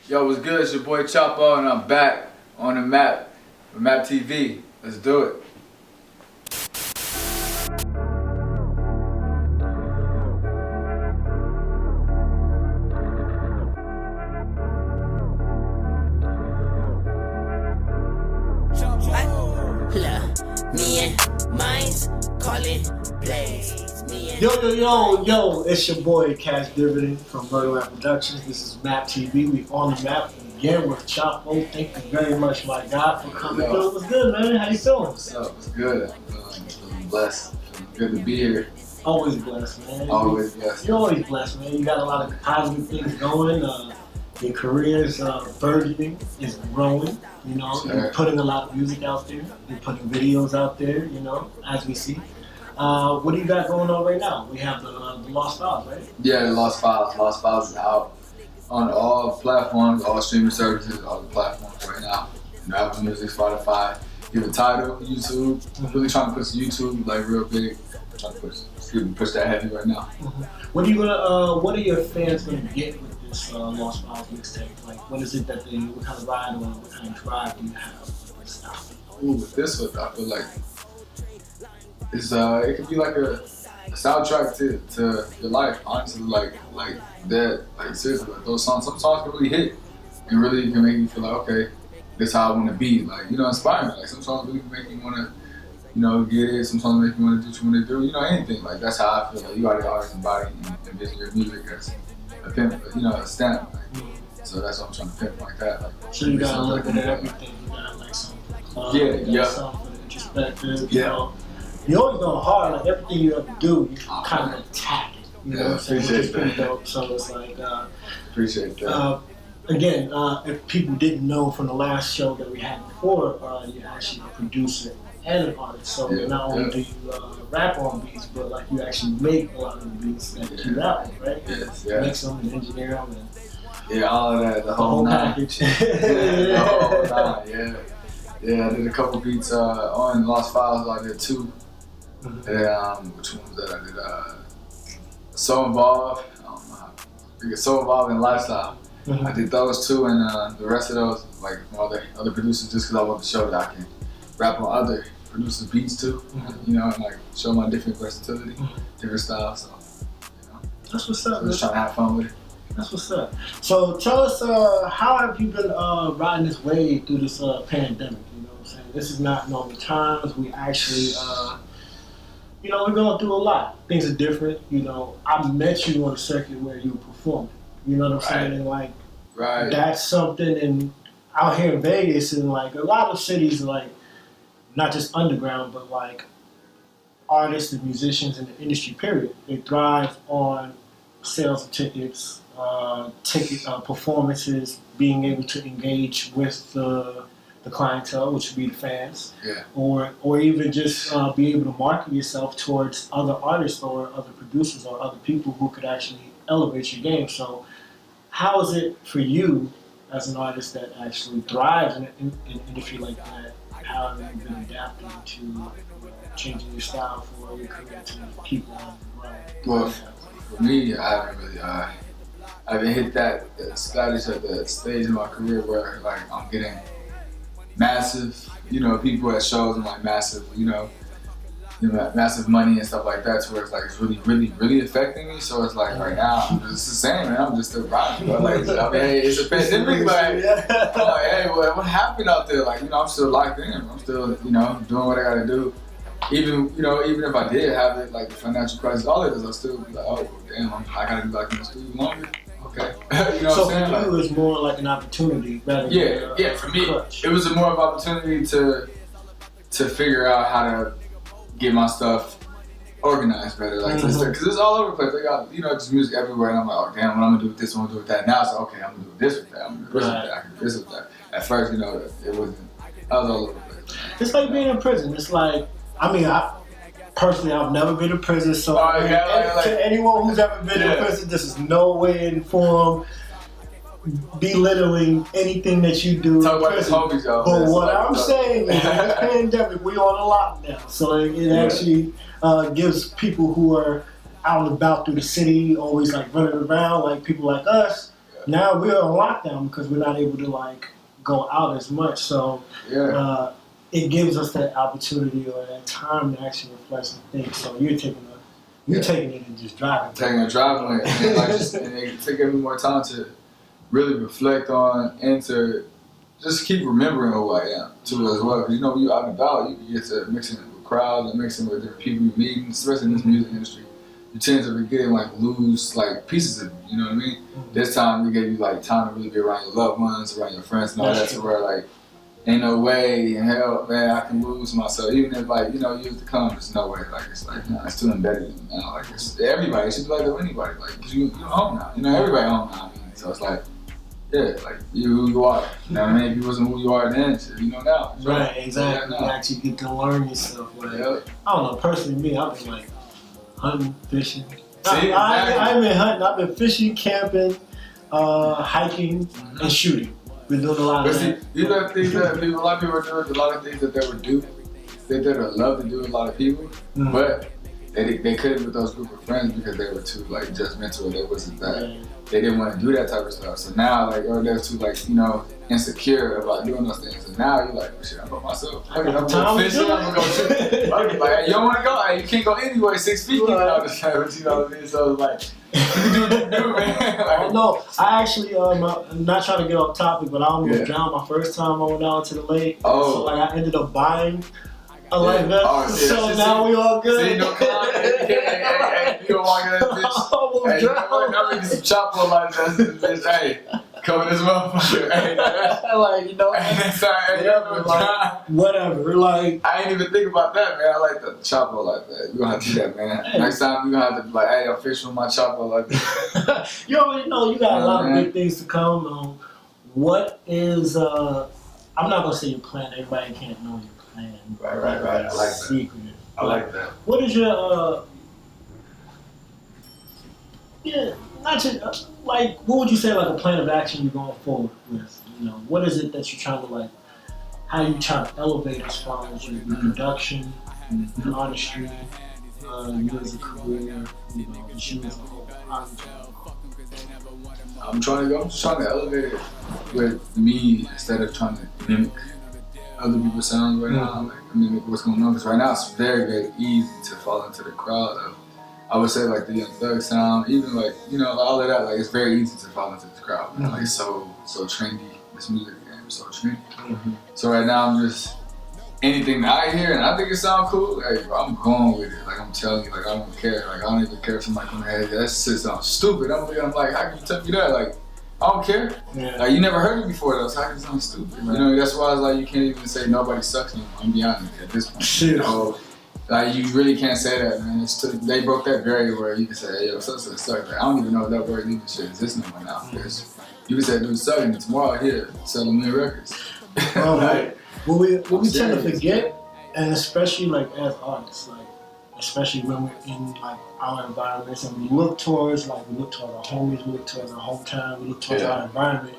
Yo, what's good? It's your boy CHAPO, and I'm back on the map with MapTV. Let's do it. Me and mines calling plays. Yo, it's your boy Cash Dividend from Murder Rap Productions. This is MapTV. We on the map again with Chapo. Thank you very much, my guy, for coming through. What's good, man? How you feeling? What's up? What's good? I'm feeling blessed. Feeling good to be here. Always blessed, man. Always blessed. You're always blessed, man. You got a lot of positive things going. Your career's burgeoning, is growing. You know, Sure. You're putting a lot of music out there. You're putting videos out there. You know, as we see. What do you got going on right now? We have the Lost Files, right? Yeah, the Lost Files. Lost Files is out on all platforms, all streaming services, all the platforms right now. You know, Apple Music, Spotify. Give it title, YouTube. Really trying to push YouTube like real big. Trying to push that heavy right now. What are your fans gonna get with this Lost Files mixtape? Like, what is it that what kind of ride or what kind of drive do you have with this album? Ooh, with this one, I feel like it could be like a soundtrack to your life, honestly, like that, like seriously, like those songs. Some songs can really hit and really can make you feel like, okay, this is how I want to be, like, you know, inspire me. Like some songs really can make you want to, you know, get it. Some songs make you want to do what you want to do, you know, anything. Like that's how I feel. Like you are the artist embody and envision your music as a pimp, you know, a stamp. Like, so that's what I'm trying to pimp like that. Like, so you got a little bit of everything. You got like some for the club, you got some for the introspective. You know. You always go hard, like everything you ever do, you kind of attack it. You know what I'm saying? Which is pretty dope. So it's like, appreciate that. Again, if people didn't know from the last show that we had before, you're actually a producer and an artist. So not only do you rap on beats, but like you actually make a lot of the beats that you rap on, right? Yes, You mix them and engineer them. And all of that, the whole package. The whole nine, yeah. I did a couple beats on Lost Files. I did two. And which one was that? I did So Involved. So Involved in Lifestyle. I did those two, and the rest of those, like from other producers, just because I want to show that I can rap on other producers' beats too. You know, and like show my different versatility, different styles. So, you know, that's what's up. So just trying to have fun with it. That's what's up. So tell us, how have you been riding this wave through this pandemic? You know what I'm saying? This is not normal times. We actually. You know, we're going through a lot. Things are different. You know, I met you on a circuit where you were performing. You know what I'm saying? And like, that's something. And out here in Vegas, and like a lot of cities, like not just underground, but like artists and musicians in the industry. Period. They thrive on sales of tickets, performances, being able to engage with the clientele, which would be the fans, or even just be able to market yourself towards other artists or other producers or other people who could actually elevate your game. So how is it for you as an artist that actually thrives in an industry like that? How have you been adapting to changing your style for your career to keep on growing? Well, for me, I haven't hit that status at the stage in my career where like I'm getting massive, you know, people at shows and like massive, you know, massive money and stuff like that, to where it's like it's really affecting me. So it's like right now I'm just the same, man. I'm just still rocking. But like, I mean, hey, it's a pandemic, but I'm like, hey, what happened out there? Like, you know, I'm still locked in. I'm still, you know, doing what I gotta do. Even if I did have it, like the financial crisis, all of this, I'll still be like, oh damn, I gotta be back in the studio longer. Okay. You know so what I'm saying? For you, it's more like an opportunity rather than for me, it was a more of an opportunity to figure out how to get my stuff organized better, like because it's all over the place. They got, you know, just music everywhere, and I'm like, oh damn, what I'm gonna do with this, what I'm gonna do with that. Now it's like, okay, I'm gonna do this with that, I'm gonna do this with that, I can do this with that. At first, you know, it wasn't. I was all over the place. It's like being in prison. It's like, I mean, personally, I've never been to prison, so to anyone who's ever been in prison, this is no way in form belittling anything that you do. Talk about his homies, y'all. But what I'm saying is, in this pandemic, we on a lockdown, so it actually gives people who are out and about through the city, always like running around, like people like us, now we're on lockdown because we're not able to like go out as much. So it gives us that opportunity or that time to actually reflect and think. So you're taking it and just driving. Taking a driving it, and like and it take me more time to really reflect on and to just keep remembering who I am too as well. Because you know, when you out and about, you get to mixing with crowds and mixing with different people you meet, especially in this music industry. You tend to forget and like lose like pieces of you. You know what I mean? This time we gave you like time to really be around your loved ones, around your friends, and all that. To where like ain't no way in hell, man, I can lose myself. Even if like you know years to come, there's no way. Like it's like it's too embedded in me now. Like it's everybody. It should be like that with anybody. Like 'cause you're home now. You know everybody home now. I mean, so it's like. Yeah, like you who you are. You know what I mean? If you wasn't who you are then, shit, you know now. Right, exactly. You actually get to learn yourself. Like, I don't know, personally, me, I've been like hunting, fishing. See, I've been hunting, I've been fishing, camping, hiking, and shooting. Been doing a lot of that. These are things that a lot of people are doing, a lot of things that they would do, that they would love to do with a lot of people, but they couldn't with those group of friends because they were too like judgmental or they wasn't that. They didn't want to do that type of stuff. So now, like, or they're too, like, you know, insecure about doing those things. And now you're like, well, shit, I'm by myself. I'm going to go fishing. I'm going to go shoot. Like, you don't want to go. Hey, you can't go anywhere 6 feet. You know what I mean? So, like, you can do what you do, man. Like, no, I actually, I'm not trying to get off topic, but I almost drowned my first time I went out to the lake. Oh. So, like, I ended up buying a life vest. Oh, so now we all good. See, no clown. Hey, you don't walk in that bitch. Hey, I'm gonna get some CHAPO life vests in this bitch. Hey, cover this motherfucker. Hey, like, you know, whatever. Like, I ain't even think about that, man. I like the CHAPO like that. You gonna have to do that, man. Hey. Next time you gonna have to be like, hey, I'm fishing with my CHAPO like that. You already know you got a lot of big things to come. What is I'm not gonna say your plan. Everybody can't know your plan. Right. I like secret. I like that. What is your not just like what would you say like a plan of action you're going forward with? You know, what is it that you're trying to like? How you trying to elevate as far as your production, your artistry, you as a career, you know, just you as a whole. I'm just trying to elevate it with me instead of trying to mimic other people's sounds right now. Like mimic what's going on. Because right now it's very, very easy to fall into the crowd of, I would say like the Young Thug sound, even like, you know, all of that, like it's very easy to fall into this crowd. Man. Like it's so trendy, this music game is so trendy. So right now I'm just, anything that I hear and I think it sounds cool, hey bro, I'm going with it. Like I'm telling you, like I don't care. Like I don't even care if somebody come hey, that shit sounds stupid. I'm like, how can you tell me that? Like, I don't care. Like you never heard it before though, so how can it sound stupid? You know, that's why I was like, you can't even say nobody sucks anymore. I'm be honest at this point. You know, like you really can't say that, man. They broke that barrier where you can say, hey, yo, such sucks. Like, I don't even know if that word even shit exists anymore now. Because you can say dude sucking and tomorrow here selling me records. Like, what we tend to forget, and especially like as artists, like especially when we're in like our environments and we look towards our homies, we look towards our hometown, we look towards our environment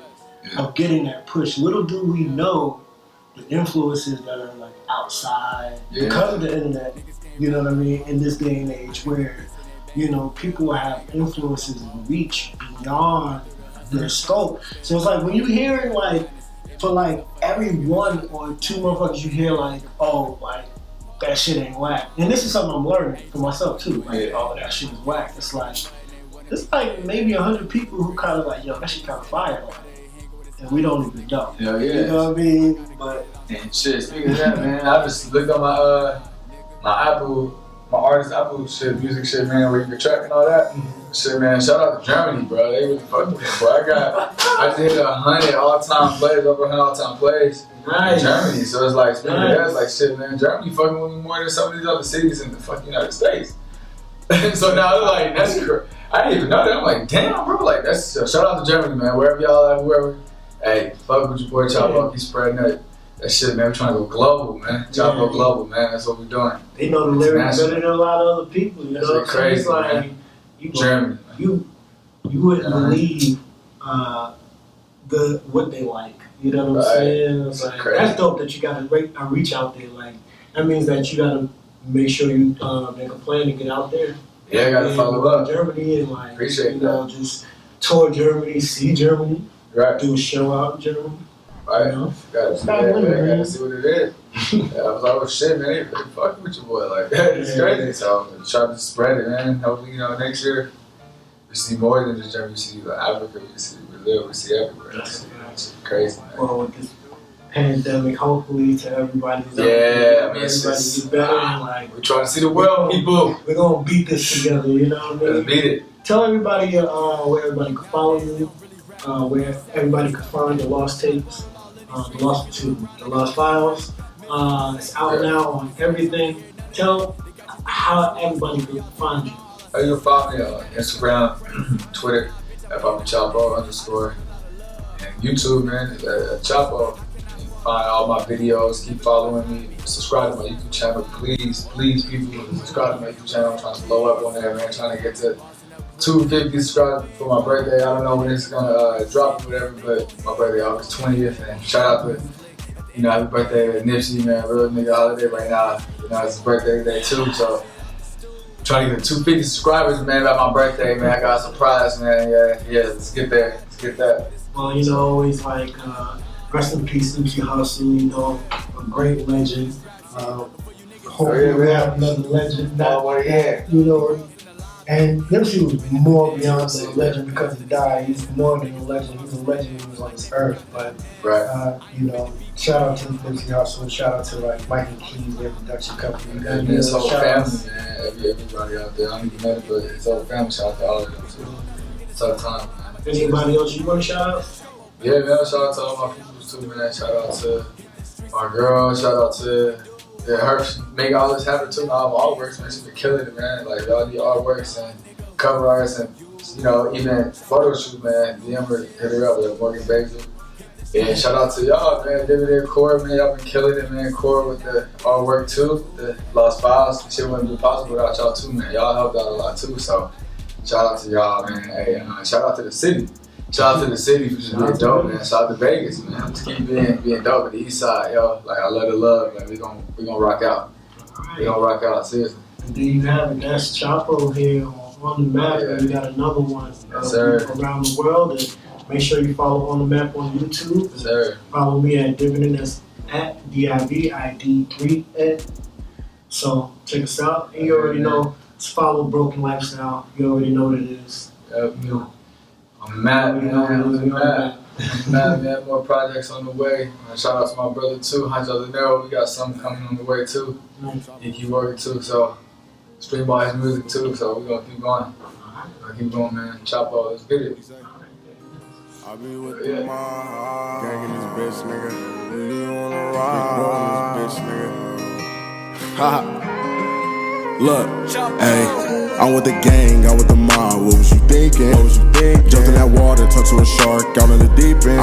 of getting that push. Little do we know the influences that are like outside because of the internet, you know what I mean, in this day and age where, you know, people have influences and reach beyond their scope. So it's like when you hear it like for like every one or two motherfuckers you hear like, oh, like that shit ain't whack. And this is something I'm learning for myself too. Like, oh, that shit is whack. It's like maybe 100 people who kind of like, yo, that shit kind of fire. Like, and we don't even know. Yeah. You know what I mean? But and shit, speaking of that, man, I just looked on my artist Apple shit, music shit, man, where you can track and all that. Shit, man, shout out to Germany, bro. They really fucked with me, bro. I just hit 100 all-time plays, over 100 all-time plays in Germany. So it's like, speaking of that, it's like, shit, man, Germany fucking with me more than some of these other cities in the fucking United States. So now it's like, that's crazy. I didn't even know that. I'm like, damn, bro. Like, that's shout out to Germany, man. Wherever y'all at, whoever. Hey, fuck with your boy CHAPO. Keep spreading that shit, man. We're trying to go global, man. CHAPO global, man. That's what we're doing. They know the lyrics better than a lot of other people. You know, crazy, so like, man. Germany. You wouldn't believe what they like. You know what I'm saying? It's like, that's dope that you got to reach out there. Like that means that you got to make sure you make a plan to get out there. Yeah, I got to follow up. Germany and like appreciate you know just tour Germany, see Germany, Right. do a show out in Germany. Right. You know? Gotta see that, man. Gotta see what it is. Yeah, I was like, oh shit, man, they fucking with your boy like that. It's crazy. So I'm trying to spread it, man. Hopefully, next year we see more than just Germany. We see Africa, we see Brazil, we see everywhere. It's crazy, man. Well, with this pandemic, hopefully to everybody. Yeah, I mean, it's everybody just, get better. And like, we're trying to see the world, people. We're gonna beat this together. You know what I mean? Let's beat it. Tell everybody where everybody can follow you, where everybody can find the Lost Tapes, the Lost Files. It's out now on everything. Tell how everybody can find you. You can follow me on Instagram, Twitter, @CHAPO_, and YouTube, man, CHAPO. You can find all my videos. Keep following me. Subscribe to my YouTube channel, please, people. Subscribe to my YouTube channel. I'm trying to blow up on there, man. Trying to get to 250 subscribers for my birthday. I don't know when it's gonna drop or whatever, but my birthday August 20th. And shout out to, happy birthday to Nipsey, man. Real nigga holiday right now. It's his birthday today too, so I'm trying to get 250 subscribers, man, by my birthday, man. I got a surprise, man. Yeah, let's get there. Let's get that. Well, always like rest in peace, Nipsey Hussle. A great legend. Hopefully we have another legend. And Nipsey was more beyond a legend because he died. He's more than a legend. He's a legend who was on this earth. But shout out to Nipsey Hussle. Shout out to like Mike and Keys, their production company. And his whole family, man. Everybody out there. I don't even know it, but his whole family. Shout out to all of them too. Tough time, man. Anybody else you want to shout out? Yeah, man. Shout out to all my people too, man. Shout out to my girl. Shout out to her make all this happen too. All artworks, man. She's been killing it, man. Like all the artworks and cover arts and even photo shoot, man. DM her, hit her up with Morgan Basil. And shout out to y'all, man. David Core, man. Y'all been killing it, man. Core with the artwork too, the Lost Files. The shit wouldn't be possible without y'all too, man. Y'all helped out a lot too. So shout out to y'all, man. Hey, shout out to the city. Shout out to the city for just being dope, man. Shout out to Vegas, man. Just keep being dope at the east side, yo. Like, I love the love, man. We gonna rock out. We gonna rock out, seriously. And then you have it. That's Chapo here on the map. And we got another one around the world. And make sure you follow On the Map on YouTube. Yes, sir. Follow me at Dividend. That's at DIVID3. So check us out. And you already know. It's follow Broken Lifestyle. You already know what it is. Yep. I'm mad, man. More projects on the way. Shout out to my brother too, Hanjo Dinero. We got something coming on the way too. He keep working too, so stream all his music too. So we gonna keep going. Keep going, man. Chapo, let's get it. I be with the mob, gang in this bitch, nigga. You wanna ride in this bitch, nigga. Ha. Look, hey, I'm with the gang, I'm with the mob. What was you thinking? Jumped in that water, turned to a shark, out in the deep end.